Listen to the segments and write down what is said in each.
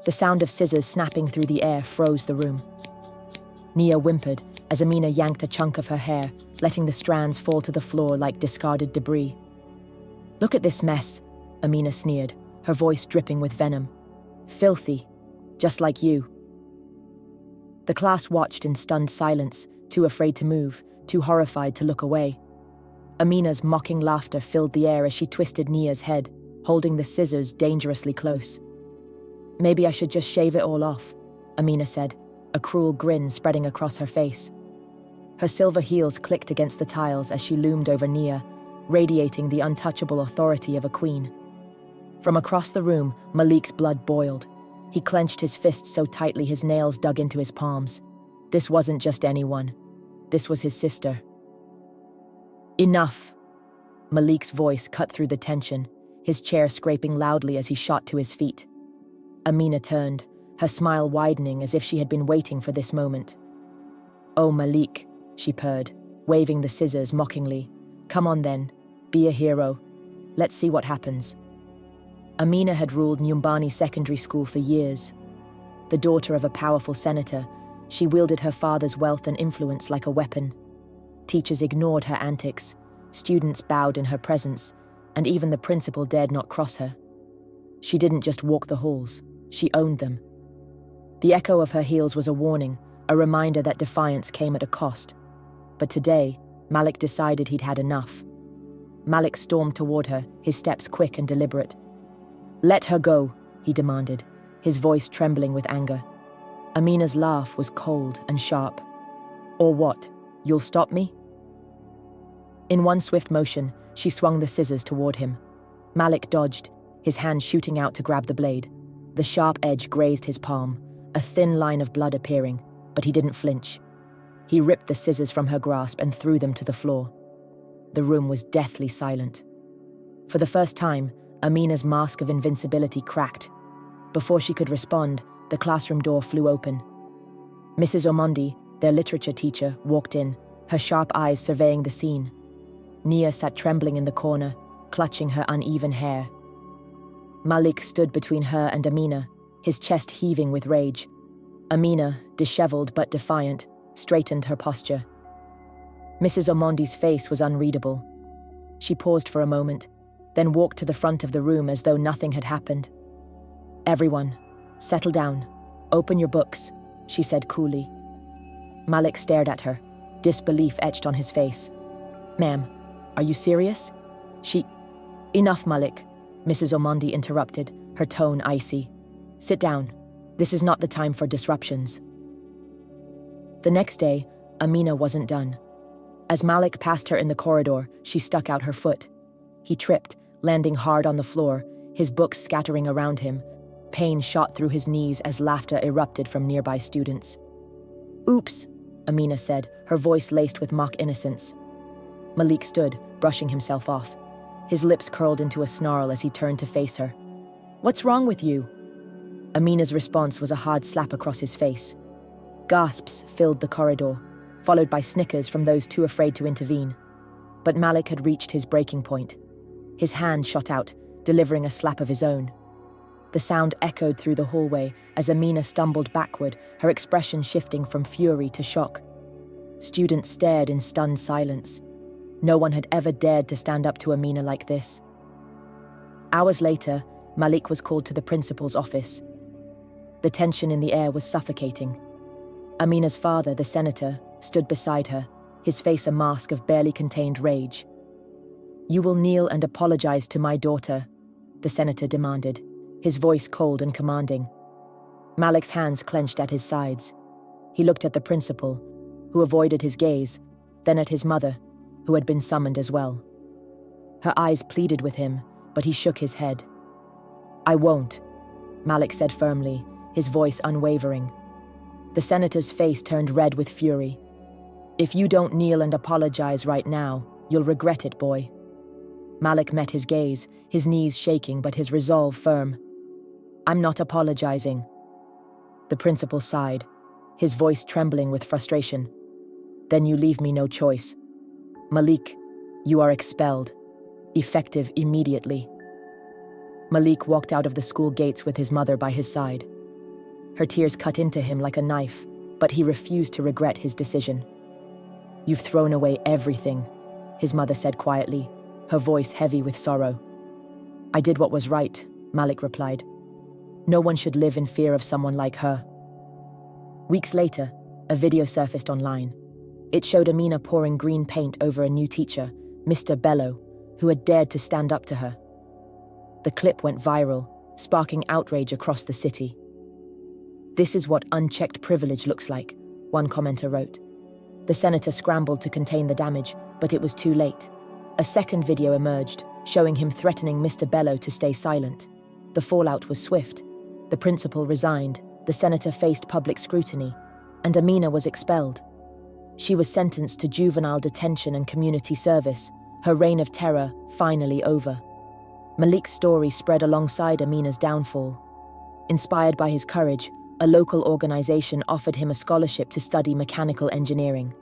The sound of scissors snapping through the air froze the room. Nia whimpered as Amina yanked a chunk of her hair, letting the strands fall to the floor like discarded debris. "Look at this mess," Amina sneered, her voice dripping with venom. "Filthy, just like you." The class watched in stunned silence, too afraid to move, too horrified to look away. Amina's mocking laughter filled the air as she twisted Nia's head, holding the scissors dangerously close. "Maybe I should just shave it all off," Amina said, a cruel grin spreading across her face. Her silver heels clicked against the tiles as she loomed over Nia, radiating the untouchable authority of a queen. From across the room, Malik's blood boiled. He clenched his fists so tightly his nails dug into his palms. This wasn't just anyone. This was his sister. "Enough!" Malik's voice cut through the tension, his chair scraping loudly as he shot to his feet. Amina turned, her smile widening as if she had been waiting for this moment. "Oh, Malik," she purred, waving the scissors mockingly. "Come on then, be a hero. Let's see what happens." Amina had ruled Nyumbani Secondary School for years. The daughter of a powerful senator, she wielded her father's wealth and influence like a weapon. Teachers ignored her antics, students bowed in her presence, and even the principal dared not cross her. She didn't just walk the halls, she owned them. The echo of her heels was a warning, a reminder that defiance came at a cost. But today, Malik decided he'd had enough. Malik stormed toward her, his steps quick and deliberate. "Let her go," he demanded, his voice trembling with anger. Amina's laugh was cold and sharp. "Or what? You'll stop me?" In one swift motion, she swung the scissors toward him. Malik dodged, his hand shooting out to grab the blade. The sharp edge grazed his palm, a thin line of blood appearing, but he didn't flinch. He ripped the scissors from her grasp and threw them to the floor. The room was deathly silent. For the first time, Amina's mask of invincibility cracked. Before she could respond, the classroom door flew open. Mrs. Omondi, their literature teacher, walked in, her sharp eyes surveying the scene. Nia sat trembling in the corner, clutching her uneven hair. Malik stood between her and Amina, his chest heaving with rage. Amina, disheveled but defiant, straightened her posture. Mrs. Omondi's face was unreadable. She paused for a moment, then walked to the front of the room as though nothing had happened. "Everyone, settle down. Open your books," she said coolly. Malik stared at her, disbelief etched on his face. "Ma'am, are you serious?" "Enough, Malik," Mrs. Omondi interrupted, her tone icy. "Sit down. This is not the time for disruptions." The next day, Amina wasn't done. As Malik passed her in the corridor, she stuck out her foot. He tripped, landing hard on the floor, his books scattering around him. Pain shot through his knees as laughter erupted from nearby students. "Oops," Amina said, her voice laced with mock innocence. Malik stood, brushing himself off. His lips curled into a snarl as he turned to face her. "What's wrong with you?" Amina's response was a hard slap across his face. Gasps filled the corridor, followed by snickers from those too afraid to intervene. But Malik had reached his breaking point. His hand shot out, delivering a slap of his own. The sound echoed through the hallway as Amina stumbled backward, her expression shifting from fury to shock. Students stared in stunned silence. No one had ever dared to stand up to Amina like this. Hours later, Malik was called to the principal's office. The tension in the air was suffocating. Amina's father, the senator, stood beside her, his face a mask of barely contained rage. "You will kneel and apologize to my daughter," the senator demanded, his voice cold and commanding. Malik's hands clenched at his sides. He looked at the principal, who avoided his gaze, then at his mother, who had been summoned as well. Her eyes pleaded with him, but he shook his head. "I won't," Malik said firmly, his voice unwavering. The senator's face turned red with fury. "If you don't kneel and apologize right now, you'll regret it, boy." Malik met his gaze, his knees shaking but his resolve firm. "I'm not apologizing." The principal sighed, his voice trembling with frustration. "Then you leave me no choice. Malik, you are expelled. Effective immediately." Malik walked out of the school gates with his mother by his side. Her tears cut into him like a knife, but he refused to regret his decision. "You've thrown away everything," his mother said quietly, her voice heavy with sorrow. "I did what was right," Malik replied. "No one should live in fear of someone like her." Weeks later, a video surfaced online. It showed Amina pouring green paint over a new teacher, Mr. Bello, who had dared to stand up to her. The clip went viral, sparking outrage across the city. "This is what unchecked privilege looks like," one commenter wrote. The senator scrambled to contain the damage, but it was too late. A second video emerged, showing him threatening Mr. Bello to stay silent. The fallout was swift. The principal resigned, the senator faced public scrutiny, and Amina was expelled. She was sentenced to juvenile detention and community service, her reign of terror finally over. Malik's story spread alongside Amina's downfall. Inspired by his courage, a local organization offered him a scholarship to study mechanical engineering.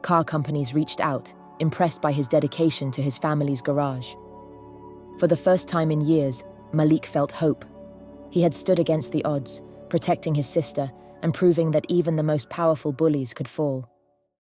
Car companies reached out, impressed by his dedication to his family's garage. For the first time in years, Malik felt hope. He had stood against the odds, protecting his sister and proving that even the most powerful bullies could fall.